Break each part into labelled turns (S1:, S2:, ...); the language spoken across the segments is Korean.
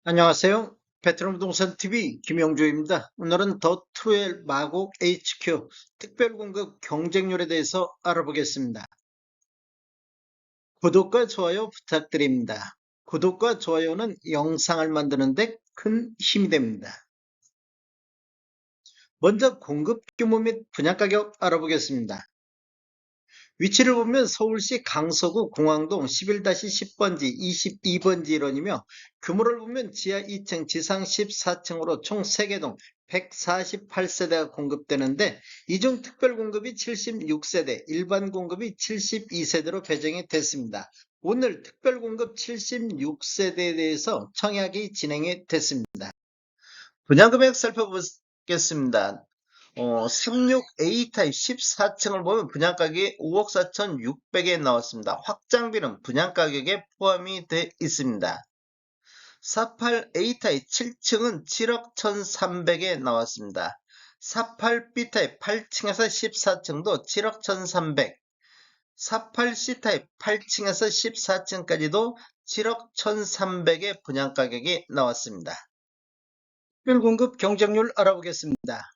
S1: 안녕하세요. 베트남 부동산 TV 김영조입니다. 오늘은 더 투엘 마곡 HQ 특별공급 경쟁률에 대해서 알아보겠습니다. 구독과 좋아요 부탁드립니다. 구독과 좋아요는 영상을 만드는 데 큰 힘이 됩니다. 먼저 공급 규모 및 분양 가격 알아보겠습니다. 위치를 보면 서울시 강서구 공항동 11-10번지, 22번지 일원이며 규모를 보면 지하 2층, 지상 14층으로 총 3개 동 148세대가 공급되는데 이 중 특별 공급이 76세대, 일반 공급이 72세대로 배정이 됐습니다. 오늘 특별 공급 76세대에 대해서 청약이 진행이 됐습니다. 분양금액 살펴보겠습니다. 36A 타입 14층을 보면 분양가격이 5억 4,600에 나왔습니다. 확장비는 분양가격에 포함이 돼 있습니다. 48A 타입 7층은 7억 1,300에 나왔습니다. 48B 타입 8층에서 14층도 7억 1,300, 48C 타입 8층에서 14층까지도 7억 1,300의 분양가격이 나왔습니다. 특별공급 경쟁률 알아보겠습니다.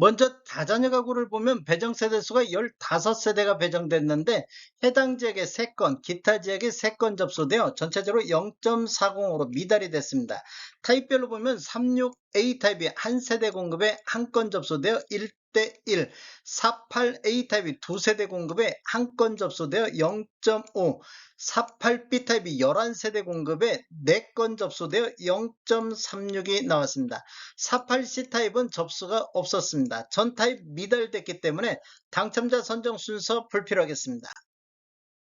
S1: 먼저 다자녀 가구를 보면 배정 세대 수가 15세대가 배정됐는데 해당 지역에 3건, 기타 지역에 3건 접수되어 전체적으로 0.40으로 미달이 됐습니다. 타입별로 보면 36A 타입이 한 세대 공급에 한 건 접수되어 1대1, 48A 타입이 두 세대 공급에 한 건 접수되어 0.5, 48B 타입이 11세대 공급에 4건 접수되어 0.36이 나왔습니다. 48C 타입은 접수가 없었습니다. 전 타입 미달됐기 때문에 당첨자 선정 순서 불필요하겠습니다.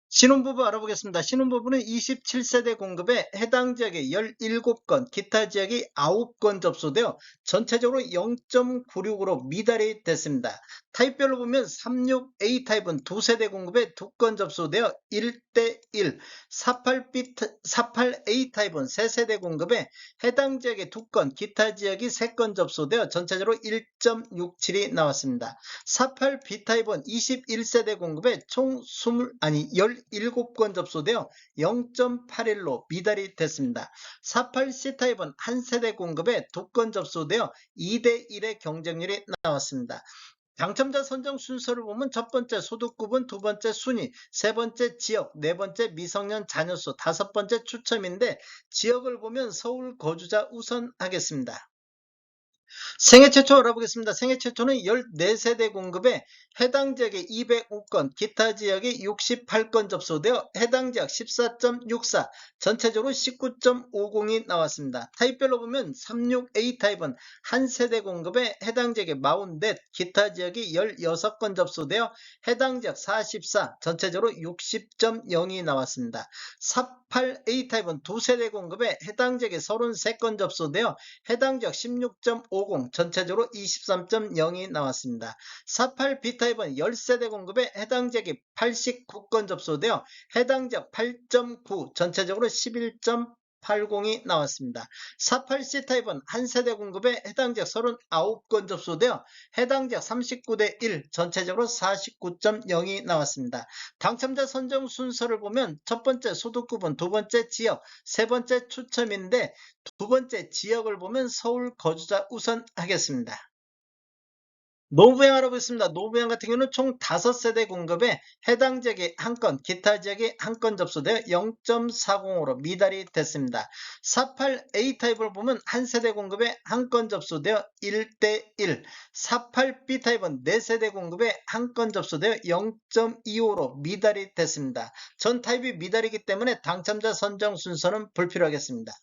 S1: 신혼부부 알아보겠습니다. 신혼부부는 27세대 공급에 해당 지역에 17건, 기타 지역이 9건 접수되어 전체적으로 0.96으로 미달이 됐습니다. 타입별로 보면 36A 타입은 두 세대 공급에 2건 접수되어 1대1, 48A 타입은 3세대 공급에 해당 지역에 2건, 기타 지역이 3건 접수되어 전체적으로 1.67이 나왔습니다. 48B 타입은 21세대 공급에 총 17건 접수되어 0.81로 미달이 됐습니다. 48C 타입은 한 세대 공급에 2건 접수되어 2대1의 경쟁률이 나왔습니다. 당첨자 선정 순서를 보면 첫 번째 소득급은, 두 번째 순위, 세 번째 지역, 네 번째 미성년 자녀수, 다섯 번째 추첨인데 지역을 보면 서울 거주자 우선 하겠습니다. 생애 최초 알아보겠습니다. 생애 최초는 14세대 공급에 해당 지역에 205건, 기타 지역에 68건 접수되어 해당 지역 14.64, 전체적으로 19.50이 나왔습니다. 타입별로 보면 36A 타입은 한 세대 공급에 해당 지역에 44, 기타 지역이 16건 접수되어 해당 지역 44, 전체적으로 60.0이 나왔습니다. 48A 타입은 두 세대 공급에 해당 지역에 33건 접수되어 해당 지역 16.50, 전체적으로 23.0이 나왔습니다. 48B 타입은 10세대 공급에 해당 지역이 89건 접수되어 해당 지역 8.9, 전체적으로 11.80이 나왔습니다. 48C 타입은 한 세대 공급에 해당 지역 39건 접수되어 해당 지역 39대1, 전체적으로 49.0이 나왔습니다. 당첨자 선정 순서를 보면 첫 번째 소득급은, 두 번째 지역, 세 번째 추첨인데 두 번째 지역을 보면 서울 거주자 우선 하겠습니다. 노부양 알아보겠습니다. 노부양 같은 경우는 총 5세대 공급에 해당 지역에 한 건, 기타 지역에 한 건 접수되어 0.40으로 미달이 됐습니다. 48A 타입을 보면 한 세대 공급에 한 건 접수되어 1대1, 48B 타입은 4세대 공급에 한 건 접수되어 0.25로 미달이 됐습니다. 전 타입이 미달이기 때문에 당첨자 선정 순서는 불필요하겠습니다.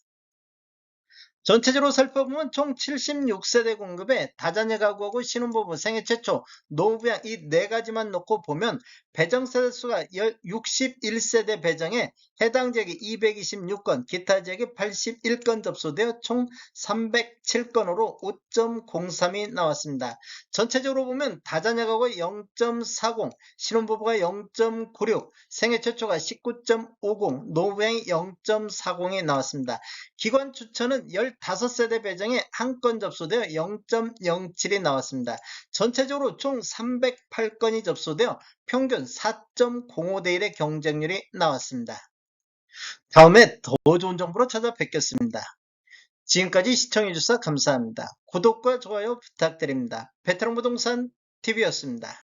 S1: 전체적으로 살펴보면 총 76세대 공급에 다자녀 가구하고 신혼부부, 생애 최초, 노후부양 이 네 가지만 놓고 보면 배정 세대 수가 61세대 배정에 해당 지역이 226건, 기타 지역이 81건 접수되어 총 307건으로 5.03이 나왔습니다. 전체적으로 보면 다자녀 가구가 0.40, 신혼부부가 0.96, 생애 최초가 19.50, 노후부양이 0.40이 나왔습니다. 기관 추천은 15세대 배정에 한 건 접수되어 0.07이 나왔습니다. 전체적으로 총 308건이 접수되어 평균 4.05대 1의 경쟁률이 나왔습니다. 다음에 더 좋은 정보로 찾아뵙겠습니다. 지금까지 시청해주셔서 감사합니다. 구독과 좋아요 부탁드립니다. 베테랑 부동산 TV였습니다.